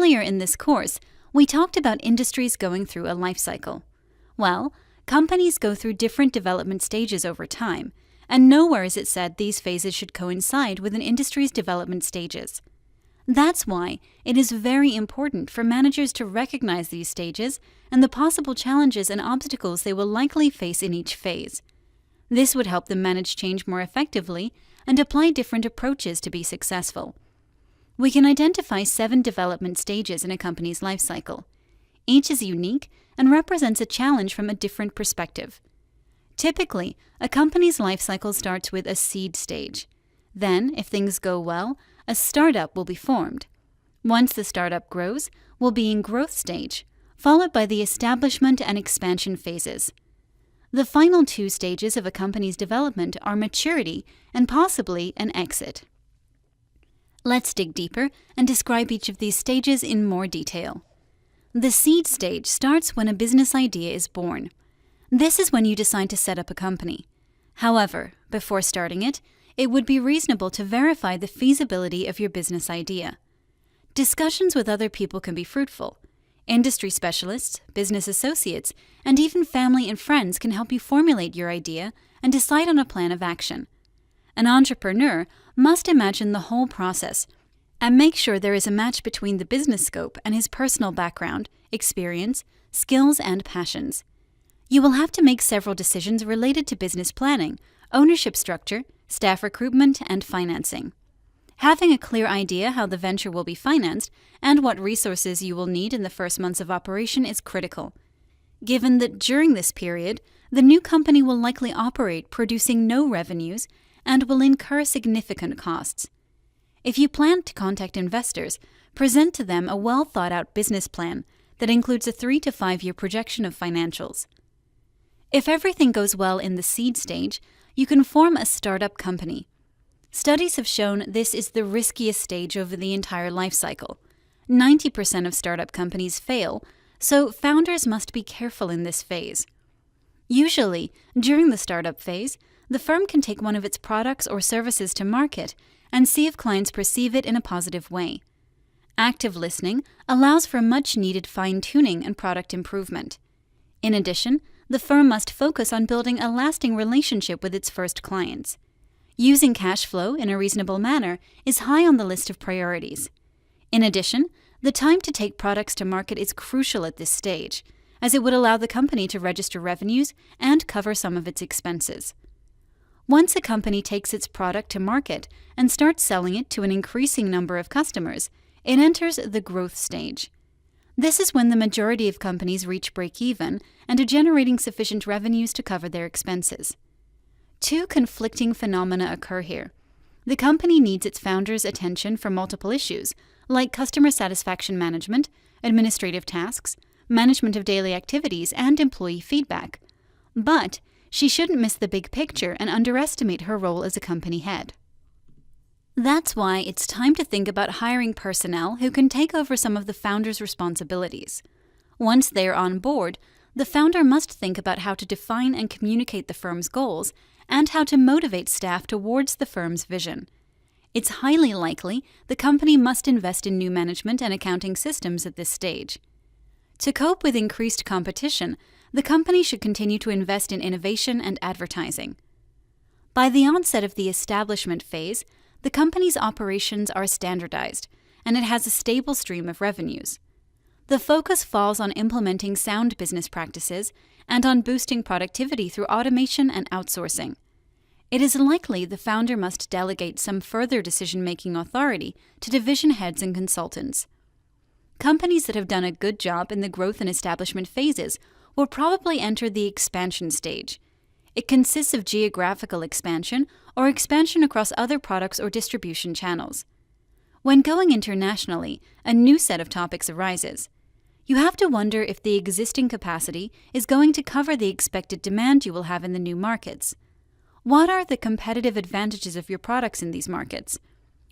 Earlier in this course, we talked about industries going through a life cycle. Well, companies go through different development stages over time, and nowhere is it said these phases should coincide with an industry's development stages. That's why it is very important for managers to recognize these stages and the possible challenges and obstacles they will likely face in each phase. This would help them manage change more effectively and apply different approaches to be successful. We can identify 7 development stages in a company's life cycle. Each is unique and represents a challenge from a different perspective. Typically, a company's life cycle starts with a seed stage. Then, if things go well, a startup will be formed. Once the startup grows, we'll be in growth stage, followed by the establishment and expansion phases. The final 2 stages of a company's development are maturity and possibly an exit. Let's dig deeper and describe each of these stages in more detail. The seed stage starts when a business idea is born. This is when you decide to set up a company. However, before starting it, it would be reasonable to verify the feasibility of your business idea. Discussions with other people can be fruitful. Industry specialists, business associates, and even family and friends can help you formulate your idea and decide on a plan of action. An entrepreneur must imagine the whole process and make sure there is a match between the business scope and his personal background, experience, skills, and passions. You will have to make several decisions related to business planning, ownership structure, staff recruitment, and financing. Having a clear idea how the venture will be financed and what resources you will need in the first months of operation is critical, given that during this period, the new company will likely operate producing no revenues and will incur significant costs. If you plan to contact investors, present to them a well-thought-out business plan that includes a 3 to 5 year projection of financials. If everything goes well in the seed stage, you can form a startup company. Studies have shown this is the riskiest stage over the entire life cycle. 90% of startup companies fail, so founders must be careful in this phase. Usually, during the startup phase, the firm can take one of its products or services to market and see if clients perceive it in a positive way. Active listening allows for much-needed fine-tuning and product improvement. In addition, the firm must focus on building a lasting relationship with its first clients. Using cash flow in a reasonable manner is high on the list of priorities. In addition, the time to take products to market is crucial at this stage, as it would allow the company to register revenues and cover some of its expenses. Once a company takes its product to market and starts selling it to an increasing number of customers, it enters the growth stage. This is when the majority of companies reach break-even and are generating sufficient revenues to cover their expenses. 2 conflicting phenomena occur here. The company needs its founders' attention for multiple issues, like customer satisfaction management, administrative tasks, management of daily activities, and employee feedback. But she shouldn't miss the big picture and underestimate her role as a company head. That's why it's time to think about hiring personnel who can take over some of the founder's responsibilities. Once they are on board, the founder must think about how to define and communicate the firm's goals and how to motivate staff towards the firm's vision. It's highly likely the company must invest in new management and accounting systems at this stage. To cope with increased competition, the company should continue to invest in innovation and advertising. By the onset of the establishment phase, the company's operations are standardized, and it has a stable stream of revenues. The focus falls on implementing sound business practices and on boosting productivity through automation and outsourcing. It is likely the founder must delegate some further decision-making authority to division heads and consultants. Companies that have done a good job in the growth and establishment phases will probably enter the expansion stage. It consists of geographical expansion or expansion across other products or distribution channels. When going internationally, a new set of topics arises. You have to wonder if the existing capacity is going to cover the expected demand you will have in the new markets. What are the competitive advantages of your products in these markets?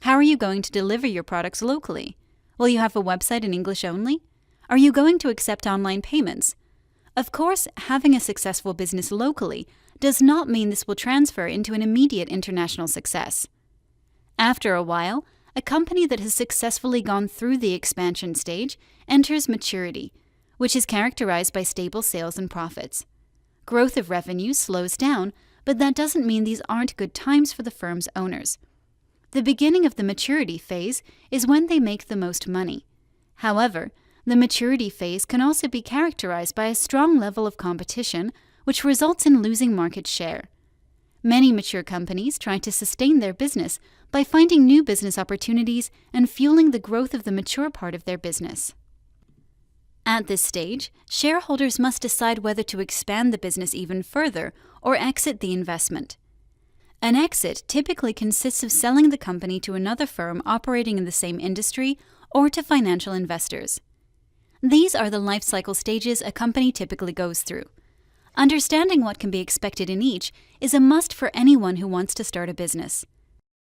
How are you going to deliver your products locally? Will you have a website in English only? Are you going to accept online payments? Of course, having a successful business locally does not mean this will transfer into an immediate international success. After a while, a company that has successfully gone through the expansion stage enters maturity, which is characterized by stable sales and profits. Growth of revenue slows down, but that doesn't mean these aren't good times for the firm's owners. The beginning of the maturity phase is when they make the most money. However, the maturity phase can also be characterized by a strong level of competition, which results in losing market share. Many mature companies try to sustain their business by finding new business opportunities and fueling the growth of the mature part of their business. At this stage, shareholders must decide whether to expand the business even further or exit the investment. An exit typically consists of selling the company to another firm operating in the same industry or to financial investors. These are the life cycle stages a company typically goes through. Understanding what can be expected in each is a must for anyone who wants to start a business.